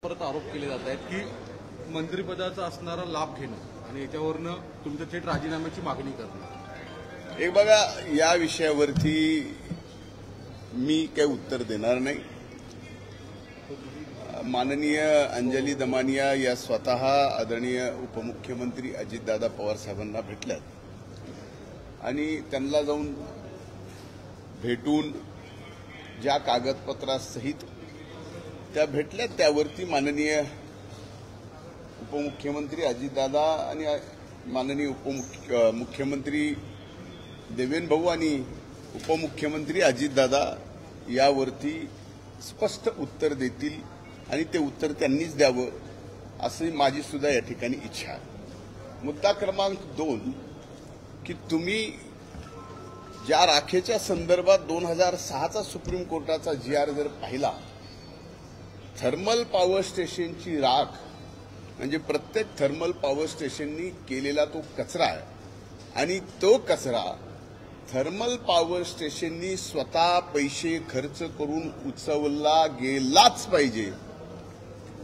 परत आरोप केले जात आहेत की मंत्रिपदाचा असणारा लाभ घेणं आणि याच्यावरनं तुमच्या थेट राजीनाम्याची मागणी करणं। एक बघा, या विषयावरती मी काही उत्तर देणार नाही। माननीय अंजली दमानिया या स्वतः आदरणीय उपमुख्यमंत्री अजितदादा पवार साहेबांना भेटल्यात आणि त्यांना जाऊन भेटून ज्या कागदपत्रासहित त्या भेटल्यात त्यावरती माननीय उपमुख्यमंत्री अजितदादा आणि माननीय मुख्यमंत्री देवेंद्र भाऊ आणि उपमुख्यमंत्री अजितदादा यावरती स्पष्ट उत्तर देतील आणि ते उत्तर त्यांनीच द्यावं अशी माझी सुद्धा या ठिकाणी इच्छा आहे। मुद्दा क्रमांक 2 की तुम्ही ज्या राखेच्या संदर्भात 2006चा सुप्रीम कोर्टाचा GR जर पाहिला, थर्मल पॉवर स्टेशनची राख म्हणजे प्रत्येक थर्मल पॉवर स्टेशननी केलेला तो कचरा आहे आणि तो कचरा थर्मल पॉवर स्टेशननी स्वतः पैसे खर्च करून उचलला गेलाच पाहिजे,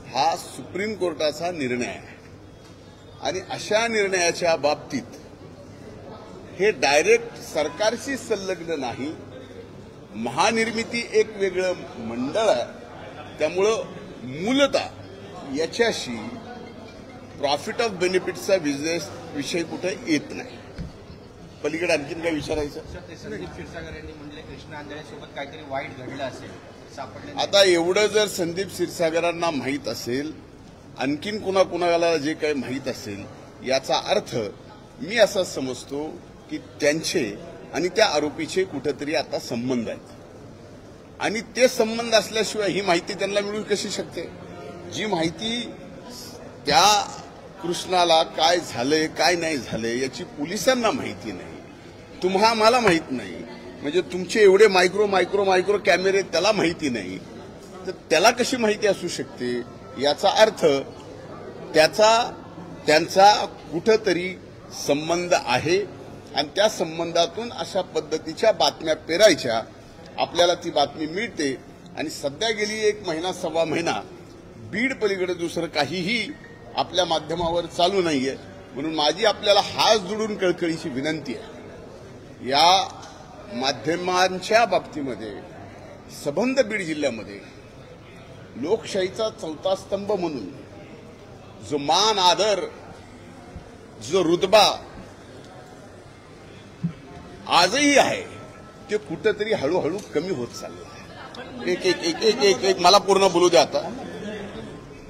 हा सुप्रीम कोर्टाचा निर्णय आहे। आणि अशा निर्णयाच्या बाबतीत हे डायरेक्ट सरकारशी संलग्न नाही, महानिर्मिती एक वेगळं मंडळ आहे, त्यामुळं मूलतः याच्याशी प्रॉफिट ऑफ बेनिफिटचा विषय कुठे येत नाही। पलीकडे आणखीन काय विचारायचं? संदीप क्षीरसागर यांनी म्हटले कृष्णा अंधारेसोबत काहीतरी वाईट घडलं असेल, सापडले। आता एवढं जर संदीप क्षीरसागरांना माहीत असेल, आणखीन कुणाकुणाला जे काही माहीत असेल, याचा अर्थ मी असा समजतो की त्यांचे आणि त्या आरोपीचे कुठेतरी आता संबंध आहेत आणि ते संबंध असल्याशिवाय ही माहिती त्यांना मिळू कशी शकते? जी माहिती त्या कृष्णाला काय झालंय काय नाही झालंय याची पोलिसांना माहिती नाही, तुम्हाला माहित नाही, म्हणजे तुमचे एवढे मायक्रो कॅमेरे त्याला माहिती नाही, तर त्याला कशी माहिती असू शकते? याचा अर्थ त्यांचा कुठंतरी संबंध आहे आणि त्या संबंधातून अशा पद्धतीच्या बातम्या पेरायच्या, आपल्याला ती बातमी मिळते आणि सध्या गेली 1 महिना सव्वा महिना बीड पलीकडे दुसरं काहीही आपल्या माध्यमावर चालू नाहीये। म्हणून माझी आपल्याला हात जोडून कळकळीची विनंती आहे, या माध्यमांच्या बाबतीमध्ये संबंध बीड जिल्ह्यामध्ये लोकशाहीचा चौथा स्तंभ म्हणून जो मान आदर, जो रुतबा आजही आहे, ते कुठेतरी हळूहळू कमी होत चाललं आहे। एक मला पूर्ण बोलू द्या आता।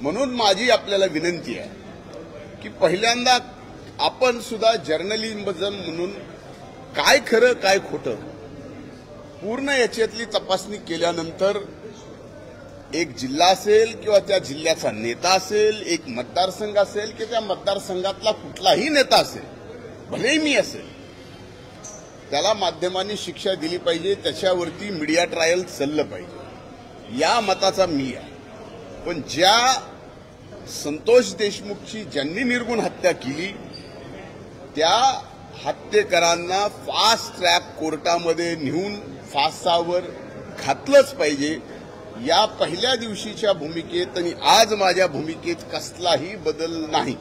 म्हणून माझी आपल्याला विनंती आहे की पहिल्यांदा आपण सुद्धा जर्नलिझम म्हणून काय खरं काय खोटं पूर्ण याच्यातली तपासणी केल्यानंतर एक जिल्हा असेल किंवा त्या जिल्ह्याचा नेता असेल, एक मतदारसंघ असेल की त्या मतदारसंघातला कुठलाही नेता असेल, भलेही मी असेल, त्याला माध्यमांनी शिक्षा दिली पाहिजे, त्याच्यावरती मीडिया ट्रायल चाललं पाहिजे, या मताचा मी आहे। पण ज्या संतोष देशमुखची ज्यांनी निर्गुण हत्या केली त्या हत्येकरांना फास्ट ट्रॅक कोर्टामध्ये नेऊन फासावर घातलंच पाहिजे, या पहिल्या दिवशीच्या भूमिकेत आणि आज माझ्या भूमिकेत कसलाही बदल नाही।